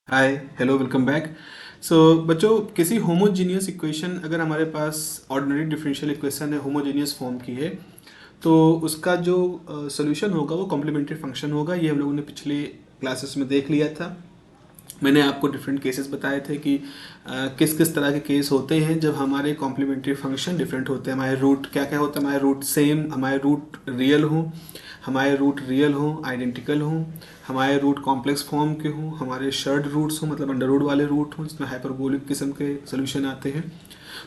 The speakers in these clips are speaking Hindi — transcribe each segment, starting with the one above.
हाय हेलो वेलकम बैक। सो बच्चों, किसी होमोजीनियस इक्वेशन अगर हमारे पास ऑर्डिनरी डिफरेंशियल इक्वेशन है, होमोजीनियस फॉर्म की है, तो उसका जो सोल्यूशन होगा वो कॉम्प्लीमेंट्री फंक्शन होगा। ये हम लोगों ने पिछले क्लासेस में देख लिया था। मैंने आपको डिफरेंट केसेस बताए थे कि किस किस तरह के केस होते हैं जब हमारे कॉम्प्लीमेंट्री फंक्शन डिफरेंट होते हैं। हमारे रूट क्या क्या होता है, हमारे रूट सेम, हमारे रूट रियल हों, हमारे रूट रियल हों, आइडेंटिकल हों, हमारे रूट कॉम्प्लेक्स फॉर्म के हों, हमारे शर्ड रूट्स हों, मतलब अंडर रूट वाले रूट हों जिसमें हाइपरबोलिक किस्म के सोल्यूशन आते हैं।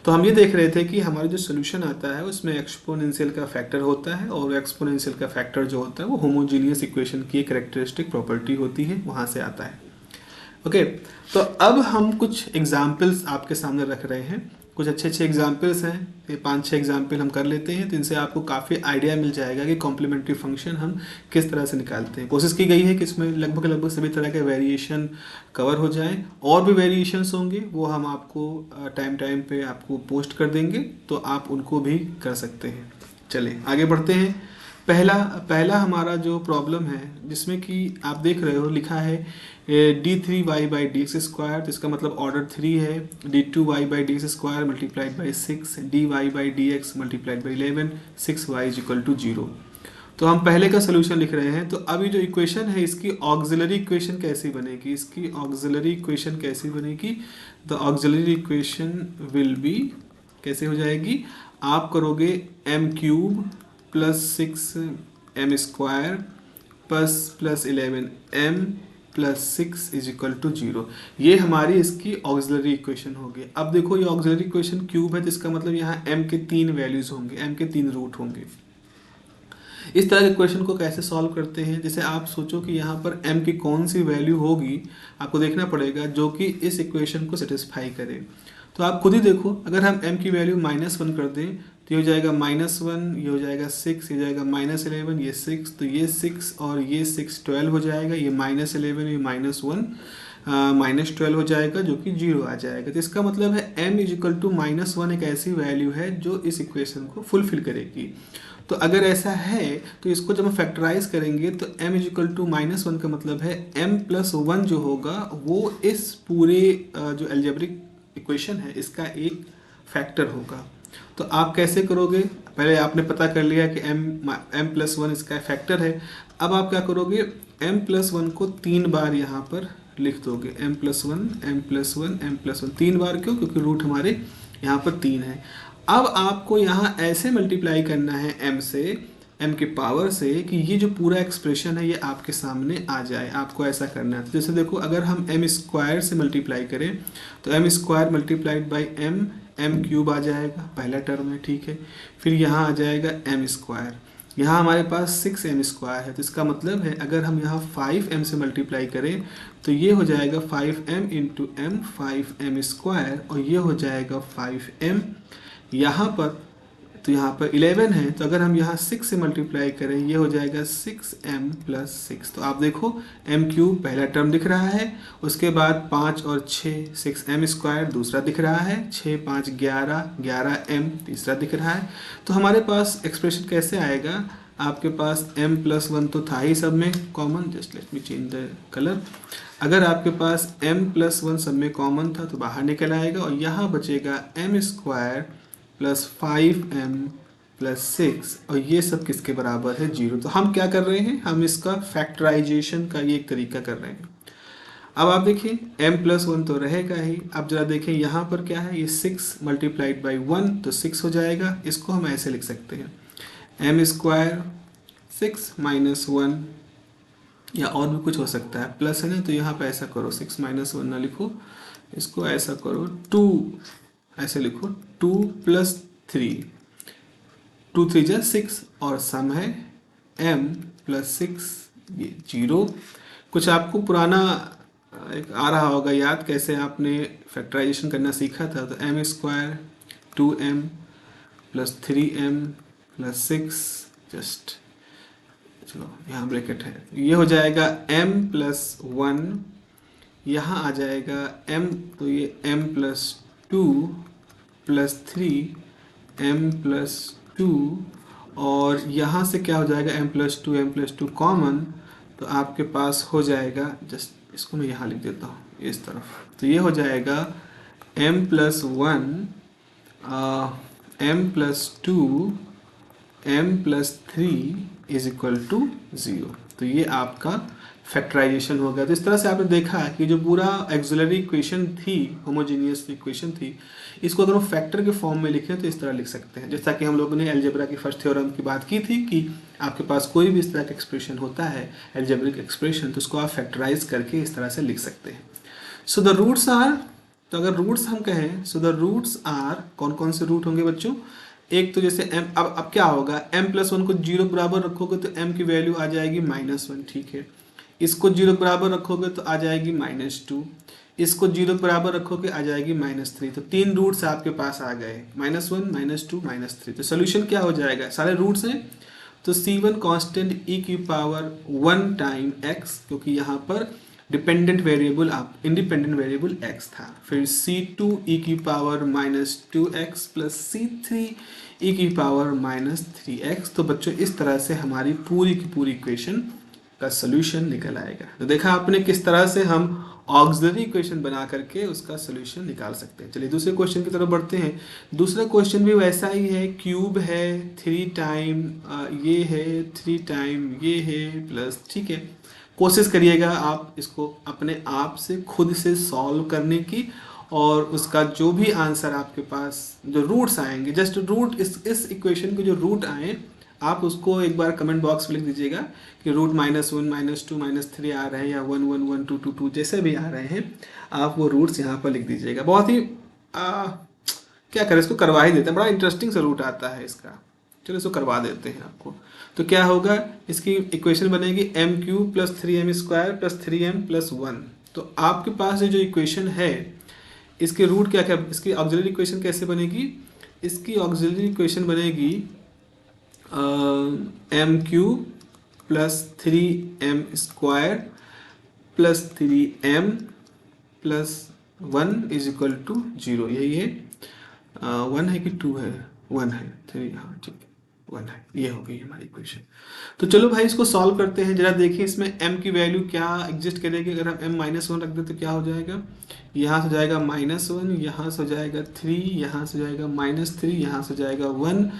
तो हम ये देख रहे थे कि हमारा जो सोल्यूशन आता है उसमें एक्सपोनेंशियल का फैक्टर होता है, और एक्सपोनेंशियल का फैक्टर जो होता है वो होमोजीनियस इक्वेशन की एक कैरेक्टरिस्टिक प्रॉपर्टी होती है, वहाँ से आता है। ओके, तो अब हम कुछ एग्जाम्पल्स आपके सामने रख रहे हैं। कुछ अच्छे अच्छे एग्जाम्पल्स हैं, ये 5-6 एग्जाम्पल हम कर लेते हैं, तो इनसे आपको काफ़ी आइडिया मिल जाएगा कि कॉम्प्लीमेंट्री फंक्शन हम किस तरह से निकालते हैं। कोशिश की गई है कि इसमें लगभग लगभग सभी तरह के वेरिएशन कवर हो जाएं। और भी वेरिएशंस होंगे वो हम आपको टाइम टाइम पे आपको पोस्ट कर देंगे, तो आप उनको भी कर सकते हैं। चलें आगे बढ़ते हैं। पहला पहला हमारा जो प्रॉब्लम है जिसमें कि आप देख रहे हो लिखा है d3y/dx², तो इसका मतलब ऑर्डर 3 है। d2y/dx² multiplied by 6, dy/dx multiplied by 11, 6y = 0। तो हम पहले का सोल्यूशन लिख रहे हैं। तो अभी जो इक्वेशन है इसकी ऑक्सिलरी इक्वेशन कैसी बनेगी, इसकी ऑक्सिलरी इक्वेशन कैसी बनेगी? The auxiliary equation will be, कैसे हो जाएगी? आप करोगे m³ plus 6m² plus 11m plus 6 = 0। ये हमारी इसकी ऑक्सिलरी इक्वेशन होगी। अब देखो, ये ऑक्सिलरी इक्वेशन क्यूब है, तो इसका मतलब यहाँ m के 3 वैल्यूज होंगे, m के 3 रूट होंगे। इस तरह के क्वेश्चन को कैसे सॉल्व करते हैं? जैसे आप सोचो कि यहाँ पर m की कौन सी वैल्यू होगी, आपको देखना पड़ेगा जो कि इस इक्वेशन को सेटिस्फाई करे। तो आप खुद ही देखो, अगर हम m की वैल्यू -1 कर दें तो ये हो जाएगा -1, ये हो जाएगा 6, ये जाएगा -11, ये 6, तो ये 6 और ये 6 12 हो जाएगा, ये -11, ये -1 -12 हो जाएगा, जो कि 0 आ जाएगा। तो इसका मतलब है m = -1 एक ऐसी वैल्यू है जो इस इक्वेशन को फुलफिल करेगी। तो अगर ऐसा है तो इसको जब हम फैक्टराइज करेंगे तो m = -1 का मतलब है m+1 जो होगा वो इस पूरे जो अलजेब्रिक इक्वेशन है इसका एक फैक्टर होगा। तो आप कैसे करोगे? पहले आपने पता कर लिया कि m+1 इसका फैक्टर है। अब आप क्या करोगे? m+1 को 3 बार यहाँ पर लिख दोगे, m+1 m+1 m+1 3 बार। क्यों? क्योंकि रूट हमारे यहाँ पर 3 है। अब आपको यहाँ ऐसे मल्टीप्लाई करना है m से, m के पावर से, कि ये जो पूरा एक्सप्रेशन है ये आपके सामने आ जाए। आपको ऐसा करना है। तो जैसे देखो, अगर हम m² से मल्टीप्लाई करें तो m² मल्टीप्लाइड बाई m³ आ जाएगा, पहला टर्म है, ठीक है। फिर यहाँ आ जाएगा m², यहाँ हमारे पास 6m² है, तो इसका मतलब है अगर हम यहाँ 5m से मल्टीप्लाई करें तो ये हो जाएगा 5m इंटू m, 5m², और ये हो जाएगा 5m। यहाँ पर तो यहाँ पर 11 है, तो अगर हम यहाँ 6 से मल्टीप्लाई करें ये हो जाएगा 6m प्लस 6। तो आप देखो, m³ पहला टर्म दिख रहा है, उसके बाद 5 और 6 6m² दूसरा दिख रहा है, 6 5 11 11m तीसरा दिख रहा है। तो हमारे पास एक्सप्रेशन कैसे आएगा? आपके पास m+1 तो था ही सब में common, just let me change the colour. अगर आपके पास m+1 सब में कॉमन था तो बाहर निकल आएगा, और यहाँ बचेगा m² प्लस 5m प्लस 6, और ये सब किसके बराबर है? 0। तो हम क्या कर रहे हैं? हम इसका फैक्टराइजेशन का ये एक तरीका कर रहे हैं। अब आप देखिए, m+1 तो रहेगा ही। अब जरा देखें यहाँ पर क्या है, ये 6 मल्टीप्लाइड बाई 1 तो 6 हो जाएगा। इसको हम ऐसे लिख सकते हैं, m² 6 - 1, या और भी कुछ हो सकता है, प्लस है ना, तो यहाँ पे ऐसा करो, 6 - 1 ना लिखो, इसको ऐसा करो 2, ऐसे लिखो 2 + 3, 2 3 जा 6, और सम है m प्लस 6, ये 0। कुछ आपको पुराना एक आ रहा होगा याद, कैसे आपने फैक्टराइजेशन करना सीखा था। तो m² 2m plus 3m plus 6, just चलो यहाँ ब्रैकेट है, ये हो जाएगा m+1, यहाँ आ जाएगा m, तो ये m+2 प्लस 3m+2, और यहाँ से क्या हो जाएगा, m+2 कॉमन, तो आपके पास हो जाएगा, जस्ट इसको मैं यहाँ लिख देता हूँ, इस तरफ, तो ये हो जाएगा m+1 m+2 m+3 is equal to 0। तो ये आपका फैक्टराइजेशन हो गया। तो इस तरह से आपने देखा कि जो पूरा एक्सिलरी इक्वेशन थी, होमोजेनियस इक्वेशन थी, इसको अगर हम फैक्टर के फॉर्म में लिखें तो इस तरह लिख सकते हैं। जैसा कि हम लोगों ने अलजेब्रा की फर्स्ट थ्योरम की बात की थी कि आपके पास कोई भी इस तरह का एक्सप्रेशन होता है, अलजेब्रिक एक्सप्रेशन, तो उसको आप फैक्टराइज करके इस तरह से लिख सकते हैं। सो द रूट्स आर, तो अगर रूट्स हम कहें, सो द रूट्स आर, कौन कौन से रूट होंगे बच्चों? एक तो जैसे m, अब क्या होगा, m+1 को 0 बराबर रखोगे तो m की वैल्यू आ जाएगी -1, ठीक है। इसको 0 बराबर रखोगे तो आ जाएगी -2, इसको 0 बराबर रखोगे आ जाएगी -3। तो 3 रूट्स आपके पास आ गए, -1 -2 -3। तो सोल्यूशन क्या हो जाएगा, सारे रूट्स हैं तो c1 कांस्टेंट e की पावर 1 टाइम x, क्योंकि यहाँ पर डिपेंडेंट वेरिएबल आप इंडिपेंडेंट वेरिएबल x था। फिर c2 e की power -2x plus c3 e की पावर -3x। तो बच्चों इस तरह से हमारी पूरी की पूरी इक्वेशन का सोल्यूशन निकल आएगा। तो देखा आपने किस तरह से हम ऑक्सिलरी इक्वेशन बना करके उसका सोल्यूशन निकाल सकते हैं। चलिए दूसरे क्वेश्चन की तरफ बढ़ते हैं। दूसरा क्वेश्चन भी वैसा ही है, क्यूब है 3 टाइम ये है 3 टाइम ये है प्लस, ठीक है। कोशिश करिएगा आप इसको अपने आप से खुद से सॉल्व करने की, और उसका जो भी आंसर आपके पास जो रूट्स आएंगे, जस्ट रूट इस इक्वेशन के जो रूट आए आप उसको एक बार कमेंट बॉक्स में लिख दीजिएगा कि रूट -1 -2 -3 आ रहे हैं या 1 1 1 2 2 2 जैसे भी आ रहे हैं, आप वो रूट्स यहाँ पर लिख दीजिएगा। बहुत ही क्या करें, इसको करवा ही देते हैं, बड़ा इंटरेस्टिंग सा रूट आता है इसका। चलो इसको करवा देते हैं आपको। तो क्या होगा, इसकी इक्वेशन बनेगी m³ + 3m² + 3m+1। तो आपके पास ये जो इक्वेशन है इसके रूट क्या क्या, इसकी ऑक्सिलरी इक्वेशन कैसे बनेगी? इसकी ऑक्सिलरी इक्वेशन बनेगी m³ + 3m² + 3m+1 is equal to 0। यही है, 1 है कि 2 है? 1 है, 3, हाँ ठीक है 1 है। ये हो गई हमारी इक्वेशन। तो चलो भाई इसको सॉल्व करते हैं। जरा देखिए इसमें m की वैल्यू क्या एग्जिस्ट करेगी। अगर हम m-1 रख दें तो क्या हो जाएगा, यहाँ से हो जाएगा -1, यहाँ से हो जाएगा 3, यहाँ से हो जाएगा -3, यहाँ से हो जाएगा 1।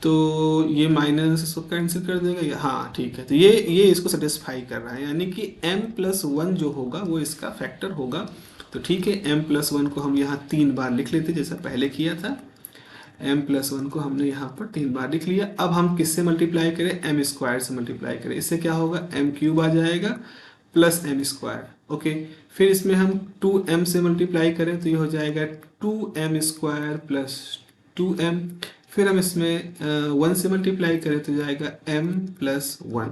तो ये माइनस इसको कैंसिल कर देगा, हाँ ठीक है। तो ये इसको सेटिस्फाई कर रहा है, यानी कि m+1 जो होगा वो इसका फैक्टर होगा। तो ठीक है, m+1 को हम यहाँ 3 बार लिख लेते जैसा पहले किया था। m+1 को हमने यहाँ पर 3 बार लिख लिया। अब हम किससे मल्टीप्लाई करें, m² से मल्टीप्लाई करें। इससे क्या होगा, m³ आ जाएगा प्लस m²। ओके, फिर इसमें हम 2m से मल्टीप्लाई करें तो ये हो जाएगा 2m² प्लस 2m। फिर हम इसमें 1 से मल्टीप्लाई करें तो जाएगा m+1।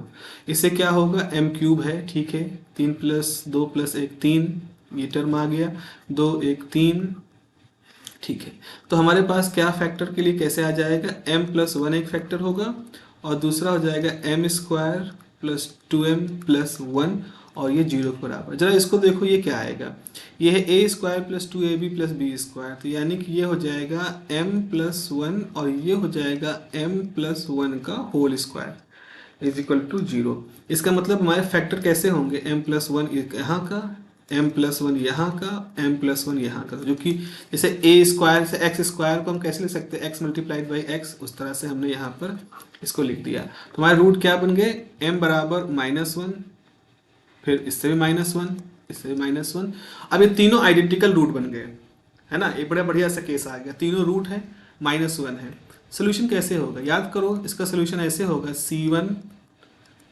इससे क्या होगा, m³ है, ठीक है, 3 + 2 + 1 3, ये टर्म आ गया, 2 1 3, ठीक है। तो हमारे पास क्या फैक्टर के लिए कैसे आ जाएगा, m+1 एक फैक्टर होगा और दूसरा हो जाएगा m² + 2m+1 और ये 0 के बराबर। जरा इसको देखो, ये क्या आएगा, ये है a² + 2ab + b²। तो यानी कि ये हो जाएगा m+1 और ये हो जाएगा m+1 का whole square is equal to 0। इसका मतलब हमारे फैक्टर कैसे होंगे, m+1 यहाँ का, m+1 यहाँ का, m+1 यहाँ का, जो कि जैसे a² से x² को हम कैसे लिख सकते हैं, x × x, उस तरह से हमने यहाँ पर इसको लिख दिया। तो हमारे रूट क्या बन गए, m बराबर -1, फिर इससे भी -1, इससे भी -1। अब ये तीनों आइडेंटिकल रूट बन गए, है ना, एक बड़ा बढ़िया सा केस आ गया, तीनों रूट है, -1 है। सोल्यूशन कैसे होगा, याद करो, इसका सोल्यूशन ऐसे होगा, c1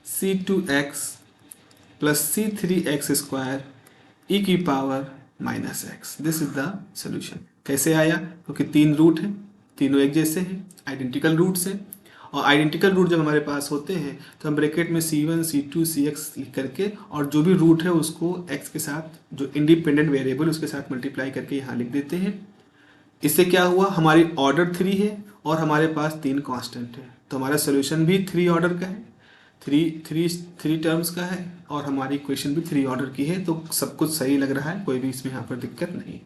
c2x + c3x² e की power -x। This is the solution. कैसे आया, क्योंकि 3 रूट हैं, तीनों एक जैसे हैं, आइडेंटिकल रूट्स हैं। और आइडेंटिकल रूट जब हमारे पास होते हैं तो हम ब्रैकेट में c1 c2 cx लिख करके और जो भी रूट है उसको x के साथ, जो इंडिपेंडेंट वेरिएबल उसके साथ मल्टीप्लाई करके यहाँ लिख देते हैं। इससे क्या हुआ, हमारी ऑर्डर 3 है और हमारे पास 3 कांस्टेंट है, तो हमारा सोल्यूशन भी 3 ऑर्डर का है, 3 टर्म्स का है, और हमारी इक्वेशन भी 3 ऑर्डर की है। तो सब कुछ सही लग रहा है, कोई भी इसमें यहाँ पर दिक्कत नहीं।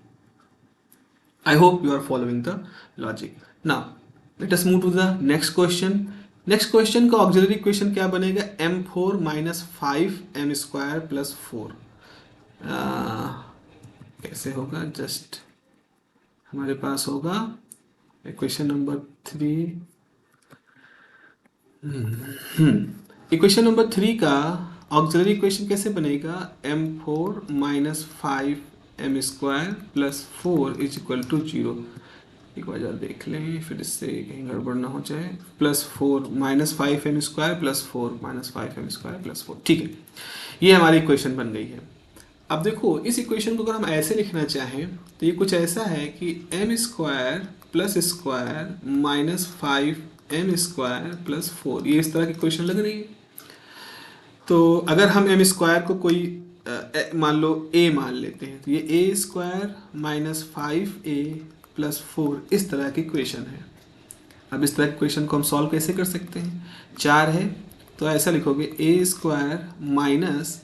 I hope you are following the logic. Now let us move to the next question. Next question का ऑक्सिलरी इक्वेशन क्या बनेगा, m4 - 5m² + 4। कैसे होगा, जस्ट हमारे पास होगा इक्वेशन नंबर 3। इक्वेशन नंबर 3 का ऑक्सिलरी इक्वेशन कैसे बनेगा, m4 minus 5m² plus 4 is equal to 0। एक बार जरा देख लें फिर इससे कहीं गड़बड़ ना हो जाए। +4 -5m² प्लस 4 -5m² प्लस 4, ठीक है, ये हमारी इक्वेशन बन गई है। अब देखो इस इक्वेशन को अगर हम ऐसे लिखना चाहें तो ये कुछ ऐसा है कि m² plus square minus 5m² plus 4, ये इस तरह की इक्वेशन लग रही है। तो अगर हम m² को कोई मान लो a मान लेते हैं तो ये a² माइनस 5a प्लस 4 इस तरह की इक्वेशन है। अब इस तरह की इक्वेशन को हम सॉल्व कैसे कर सकते हैं, 4 है तो ऐसा लिखोगे a² माइनस,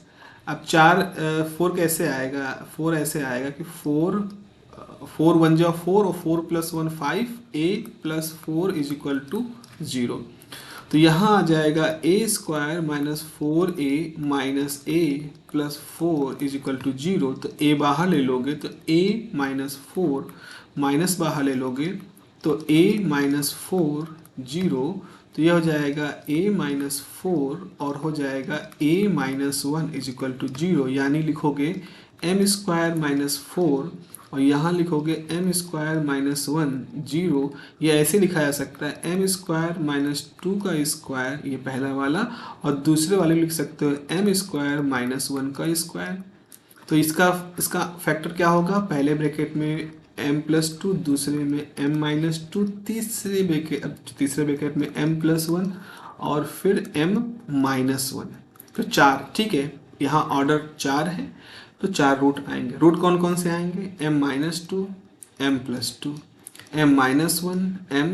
अब 4 कैसे आएगा, 4 ऐसे आएगा कि 4 1 जा 4 और 4 plus 1 5, a plus 4 is equal to 0। तो यहाँ आ जाएगा a² minus 4a minus a plus 4 is equal to 0। तो a बाहर ले लोगे तो a माइनस 4 माइनस बाहर ले लोगे तो a माइनस 4 0। तो यह हो जाएगा a माइनस 4 और हो जाएगा a minus 1 is equal to 0, यानी लिखोगे m² माइनस 4 और यहाँ लिखोगे m² माइनस 1 0। ये ऐसे लिखा जा सकता है m² माइनस 2 का स्क्वायर, ये पहला वाला, और दूसरे वाले लिख सकते हो m² माइनस 1 का स्क्वायर। तो इसका फैक्टर क्या होगा, पहले ब्रैकेट में m प्लस 2, दूसरे में m माइनस 2, तीसरे ब्रैकेट में m प्लस 1 और फिर m माइनस 1, तो 4, ठीक है। यहाँ ऑर्डर 4 है तो 4 रूट आएंगे। रूट कौन कौन से आएंगे, m minus 2, m plus 2, m minus 1, m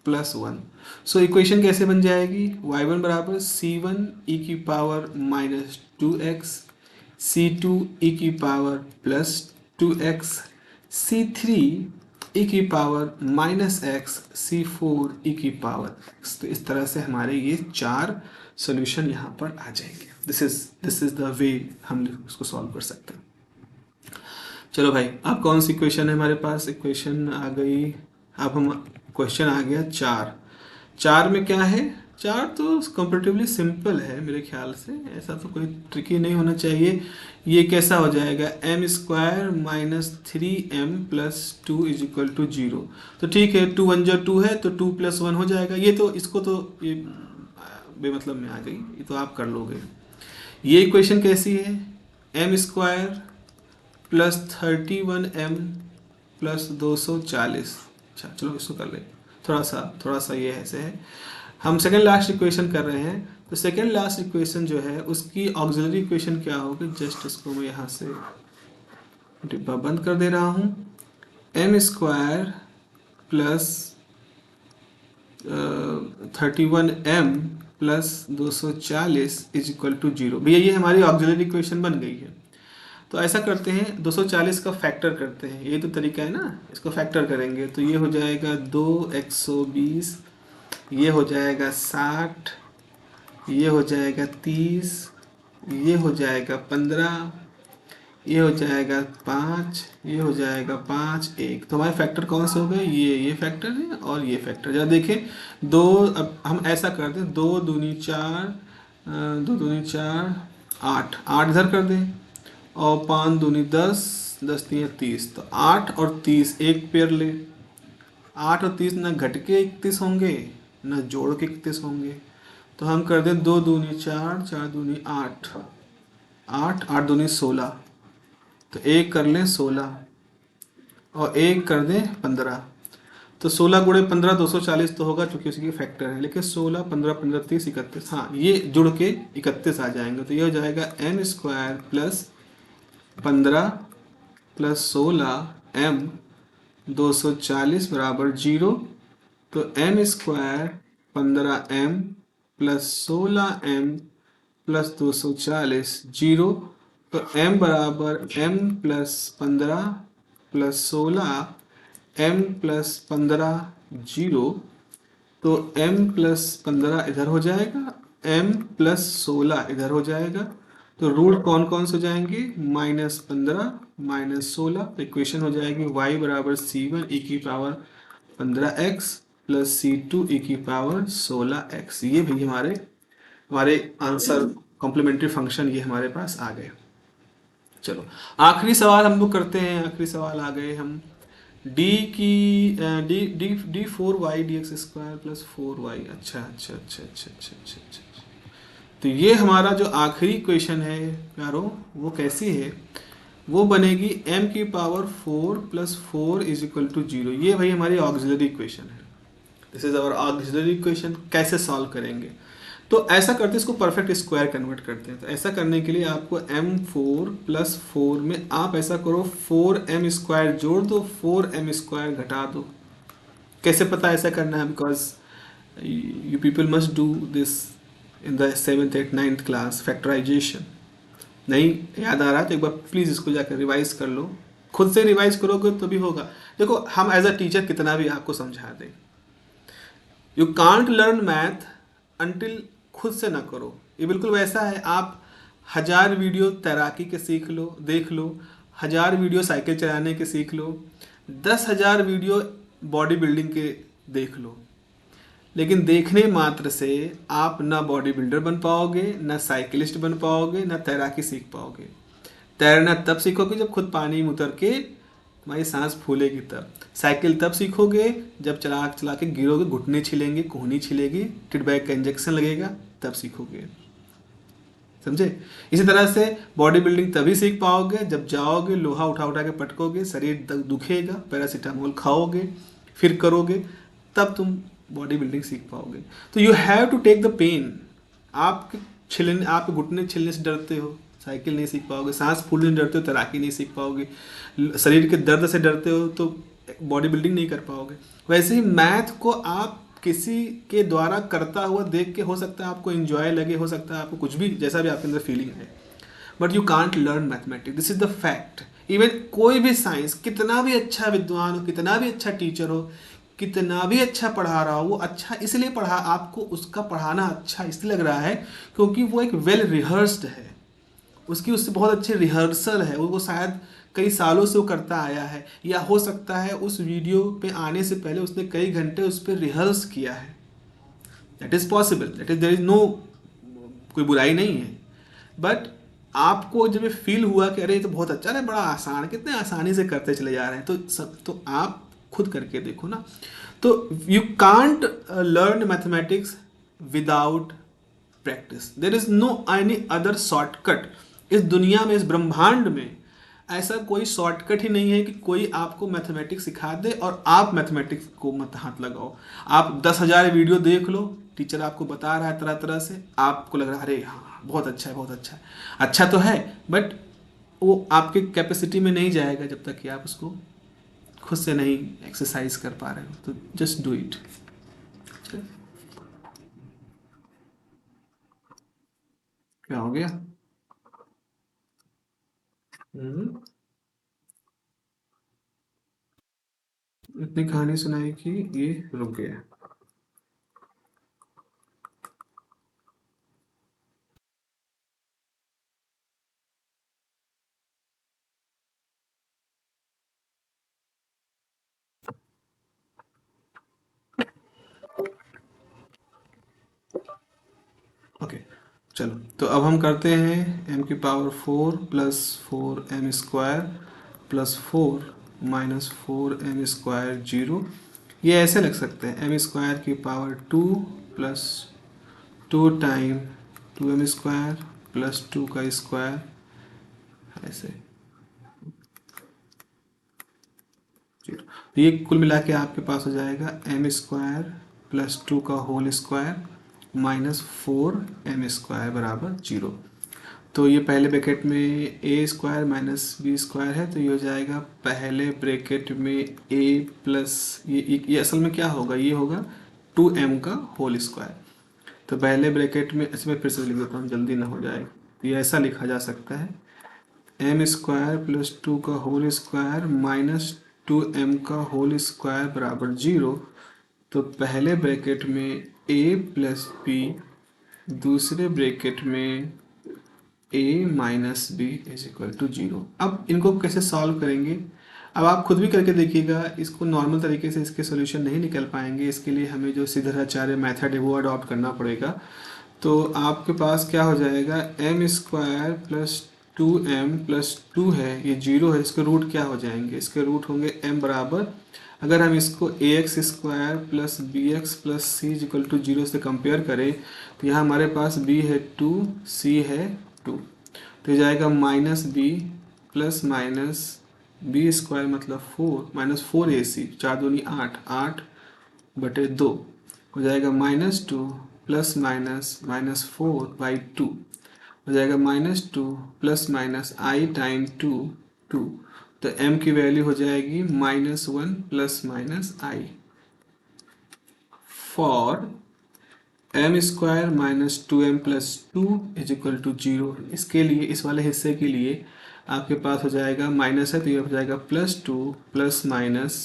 plus 1। So equation कैसे बन जाएगी, y1 बराबर c1 e की power minus 2x, c2 e की power plus 2x, c3 e की power minus x, c4 e की पावर x। तो इस तरह से हमारे ये 4 सोल्यूशन यहाँ पर आ जाएंगे। दिस इज द वे हम इसको सॉल्व कर सकते हैं। चलो भाई, अब कौन सी इक्वेशन है हमारे पास, इक्वेशन आ गई, अब हम क्वेश्चन आ गया 4 में क्या है, 4 तो कंपेरेटिवली सिंपल है मेरे ख्याल से, ऐसा तो कोई ट्रिकी नहीं होना चाहिए। ये कैसा हो जाएगा, m² minus 3m plus 2 is equal to 0। तो ठीक है, 2 1 जो 2 है तो 2 प्लस 1 हो जाएगा। ये तो इसको तो ये बेमतलब में आ गई, ये तो आप कर लोगे। ये इक्वेशन कैसी है, m² प्लस 31m प्लस 240। अच्छा चलो इसको कर ले, थोड़ा सा ये ऐसे है। हम सेकेंड लास्ट इक्वेशन कर रहे हैं, तो सेकेंड लास्ट इक्वेशन जो है उसकी ऑक्सिलरी इक्वेशन क्या होगी, जस्ट इसको मैं यहाँ से डिब्बा बंद कर दे रहा हूँ। m² plus 31m plus 240 is equal to 0। भैया ये हमारी ऑक्सिलरी इक्वेशन बन गई है। तो ऐसा करते हैं 240 का फैक्टर करते हैं, ये तो तरीका है ना, इसको फैक्टर करेंगे तो ये हो जाएगा 2 120, ये हो जाएगा 60, ये हो जाएगा 30, ये हो जाएगा 15, ये हो जाएगा 5, ये हो जाएगा 5 1। तो हमारे फैक्टर कौन से हो गए, ये फैक्टर है और ये फैक्टर। जरा देखें दो, अब हम ऐसा करते हैं 2 दूनी 4, 2 दूनी 4 8, 8 इधर कर दें और 5 दूनी 10, 10 3 30। तो 8 और 30 एक पेयर ले, 8 और 30 ना घट के 31 होंगे ना जोड़ के 31 होंगे। तो हम कर दें 2 दूनी 4, 4 दूनी 8, 8 8 दूनी 16। तो एक कर लें 16 और एक कर दें 15। तो 16 गुणे 15 240 तो होगा क्योंकि उसकी फैक्टर है, लेकिन 16 15 15 30 31, हाँ ये जुड़ के 31 आ जाएंगे। तो ये हो जाएगा m² प्लस 15 प्लस 16 m 240 बराबर 0। तो m² 15m plus 16m plus 240 0। तो m बराबर m plus 15 plus 16 m plus 15 0। तो m प्लस 15 इधर हो जाएगा, m प्लस 16 इधर हो जाएगा। तो रूट कौन कौन से हो जाएंगे, -15 -16, तो इक्वेशन हो जाएगी y बराबर c1 e की power 15x plus c2 e की पावर 16x। ये भी हमारे हमारे आंसर कॉम्प्लीमेंट्री फंक्शन ये हमारे पास आ गए। चलो आखिरी सवाल हम लोग करते हैं। आखिरी सवाल आ गए हम डी की D D D 4y dx square plus 4y। अच्छा अच्छा अच्छा अच्छा अच्छा अच्छा अच्छा। तो ये हमारा जो आखिरी क्वेश्चन है प्यारो, वो कैसी है, वो बनेगी m की power 4 plus 4 is equal to 0। ये भाई हमारी ऑक्सिलरी इक्वेशन है। This is our auxiliary equation. कैसे सॉल्व करेंगे, तो ऐसा करते हैं, इसको परफेक्ट स्क्वायर कन्वर्ट करते हैं। तो ऐसा करने के लिए आपको m4 प्लस 4 में आप ऐसा करो 4m स्क्वायर जोड़ दो, 4m स्क्वायर घटा दो। कैसे पता ऐसा करना है, because you people must do this in the 7th 8th 9th class factorization. नहीं याद आ रहा तो एक बार प्लीज़ इसको जाकर रिवाइज कर लो। खुद से रिवाइज करोगे तो भी होगा। देखो हम एज अ टीचर कितना भी आपको समझा दें, you can't learn math until खुद से ना करो। ये बिल्कुल वैसा है, आप 1000 वीडियो तैराकी के सीख लो, देख लो, 1000 वीडियो साइकिल चलाने के सीख लो, 10,000 वीडियो बॉडी बिल्डिंग के देख लो, लेकिन देखने मात्र से आप ना बॉडी बिल्डर बन पाओगे, ना साइकिलिस्ट बन पाओगे, ना तैराकी सीख पाओगे। तैरना तब सीखोगे जब खुद पानी में उतर के तुम्हारी सांस फूलेगी, तब साइकिल तब सीखोगे जब चला चला के गिरोगे, घुटने छिलेंगे, कोहनी छिलेगी, टिडबैक का इंजेक्शन लगेगा, तब सीखोगे। समझे? इसी तरह से बॉडी बिल्डिंग तभी सीख पाओगे जब जाओगे, लोहा उठा उठा के पटकोगे, शरीर दुखेगा, पैरासीटामोल खाओगे, फिर करोगे, तब तुम बॉडी बिल्डिंग सीख पाओगे। तो you have to take the pen. आप घुटने छिलने से डरते हो, साइकिल नहीं सीख पाओगे, सांस फूलने से डरते हो, तैराकी नहीं सीख पाओगे, शरीर के दर्द से डरते हो तो बॉडी बिल्डिंग नहीं कर पाओगे। वैसे ही मैथ को आप किसी के द्वारा करता हुआ देख के, हो सकता है आपको एंजॉय लगे, हो सकता है आपको कुछ भी, जैसा भी आपके अंदर फीलिंग है, but you can't learn mathematics. This is the fact. Even कोई भी साइंस, कितना भी अच्छा विद्वान हो, कितना भी अच्छा टीचर हो, कितना भी अच्छा पढ़ा रहा हो, वो अच्छा इसलिए पढ़ा, आपको उसका पढ़ाना अच्छा इसलिए लग रहा है क्योंकि वो एक वेल रिहर्स्ड है, उसकी उससे बहुत अच्छी रिहर्सल है, वो शायद कई सालों से वो करता आया है, या हो सकता है उस वीडियो पे आने से पहले उसने कई घंटे उस पर रिहर्स किया है। That is possible, that is there is no, कोई बुराई नहीं है। बट आपको जब ये फील हुआ कि अरे ये तो बहुत अच्छा है, बड़ा आसान, कितने आसानी से करते चले जा रहे हैं, तो आप खुद करके देखो ना। तो you can't learn mathematics without practice. There is no any other shortcut. इस दुनिया में, इस ब्रह्मांड में ऐसा कोई शॉर्टकट ही नहीं है कि कोई आपको मैथमेटिक्स सिखा दे और आप मैथमेटिक्स को मत हाथ लगाओ। आप 10,000 वीडियो देख लो, टीचर आपको बता रहा है तरह तरह से, आपको लग रहा है अरे हाँ बहुत अच्छा है, बहुत अच्छा है, अच्छा तो है, बट वो आपके कैपेसिटी में नहीं जाएगा जब तक कि आप उसको खुद से नहीं एक्सरसाइज कर पा रहे हो। तो जस्ट डू इट। क्या हो गया? इतनी कहानी सुनाई कि ये रुक गया। ओके चलो, तो अब हम करते हैं m की power 4 plus 4m square plus 4 minus 4m square 0। ये ऐसे लग सकते हैं m स्क्वायर की power 2 plus 2 time 2m square plus 2 का स्क्वायर, ऐसे 0। तो ये कुल मिला के आपके पास हो जाएगा m स्क्वायर प्लस 2 का whole square minus 4m square बराबर 0। तो ये पहले ब्रैकेट में ए स्क्वायर माइनस बी स्क्वायर है, तो ये हो जाएगा पहले ब्रैकेट में ए प्लस ये असल में क्या होगा, ये होगा 2m का होल स्क्वायर। तो पहले ब्रैकेट में, इसमें फिर से लिख देता हूँ जल्दी ना हो जाए, तो ये ऐसा लिखा जा सकता है m स्क्वायर प्लस 2 का होल स्क्वायर माइनस 2m का होल स्क्वायर बराबर 0। तो पहले ब्रैकेट में a प्लस बी, दूसरे ब्रैकेट में A minus B is equal to 0। अब इनको कैसे सॉल्व करेंगे, अब आप खुद भी करके देखिएगा। इसको नॉर्मल तरीके से इसके सॉल्यूशन नहीं निकल पाएंगे, इसके लिए हमें जो सिद्धाचार्य मेथड है वो अडॉप्ट करना पड़ेगा। तो आपके पास क्या हो जाएगा, M square plus 2m plus 2 है, ये 0 है, इसके रूट क्या हो जाएंगे, इसके रूट होंगे m बराबर, अगर हम इसको A X square plus B X plus C equal to 0 से कंपेयर करें तो यहाँ हमारे पास b है 2, c है 2, तो ये जाएगा minus B plus minus B square मतलब 4 माइनस 4ac, 4 दूनी 8, 8 बटे 2 हो जाएगा minus 2 plus minus minus 4 by 2 हो जाएगा minus 2 plus minus I time 2 2, तो m की वैल्यू हो जाएगी -1 plus minus I. For m square minus 2m plus 2 is equal to 0, इसके लिए इस वाले हिस्से के लिए आपके पास हो जाएगा माइनस है तो ये हो जाएगा +2 प्लस माइनस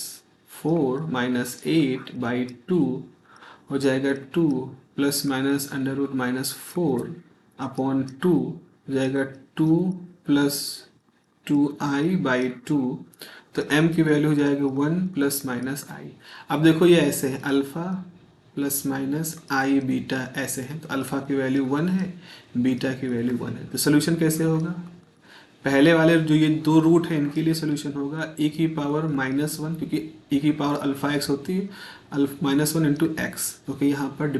4 माइनस 8 बाई 2 हो जाएगा 2 plus minus under root -4 upon 2 हो जाएगा 2 प्लस 2i बाई 2, तो m की वैल्यू हो जाएगी 1 प्लस माइनस आई। अब देखो ये ऐसे है, अल्फ़ा प्लस माइनस आई बीटा ऐसे है, तो अल्फ़ा की वैल्यू 1 है, बीटा की वैल्यू 1 है, तो सोल्यूशन कैसे होगा, पहले वाले जो ये दो रूट है इनके लिए सोल्यूशन होगा e की पावर -1, क्योंकि e की पावर अल्फ़ा एक्स होती है, -1 इंटू एक्स, क्योंकि यहाँ पर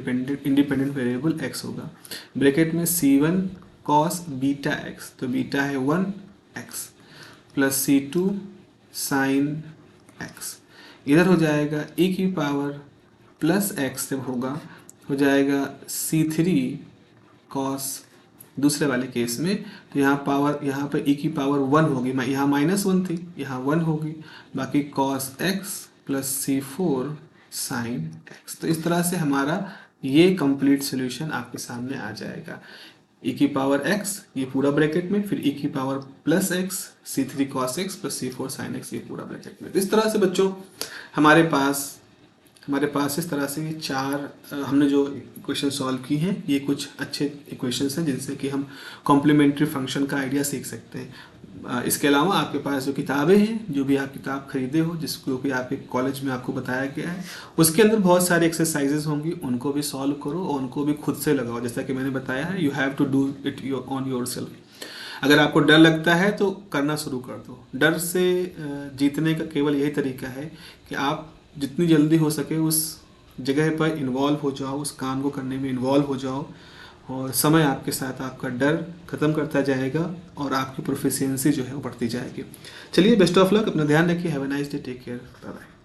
इंडिपेंडेंट वेरिएबल x होगा, ब्रैकेट में c1 कॉस बीटा एक्स, तो बीटा है 1x plus c2 sign x, इधर हो जाएगा e की पावर प्लस x जब होगा हो जाएगा c3 कॉस, दूसरे वाले केस में तो यहाँ पर e की पावर 1 होगी, यहाँ -1 थी, यहाँ 1 होगी, बाकी cos x plus c4 sine x। तो इस तरह से हमारा ये कंप्लीट सॉल्यूशन आपके सामने आ जाएगा, e की पावर x ये पूरा ब्रैकेट में, फिर e की power plus x c3 cos x plus c4 sine x ये पूरा ब्रैकेट में। तो इस तरह से बच्चों हमारे पास इस तरह से ये चार हमने जो इक्वेशन सॉल्व की हैं, ये कुछ अच्छे इक्वेशंस हैं जिनसे कि हम कॉम्प्लीमेंट्री फंक्शन का आइडिया सीख सकते हैं। इसके अलावा आपके पास जो किताबें हैं, जो भी आप किताब खरीदे हो जिसको कि आपके कॉलेज में आपको बताया गया है, उसके अंदर बहुत सारी एक्सरसाइजेज होंगी, उनको भी सॉल्व करो और उनको भी खुद से लगाओ। जैसा कि मैंने बताया है, you have to do it on yourself. अगर आपको डर लगता है तो करना शुरू कर दो। डर से जीतने का केवल यही तरीका है कि आप जितनी जल्दी हो सके उस जगह पर इन्वॉल्व हो जाओ, उस काम को करने में इन्वॉल्व हो जाओ, और समय आपके साथ आपका डर ख़त्म करता जाएगा और आपकी प्रोफिशिएंसी जो है वो बढ़ती जाएगी। चलिए, बेस्ट ऑफ लक, अपना ध्यान रखिए, have a nice day, take care, bye bye.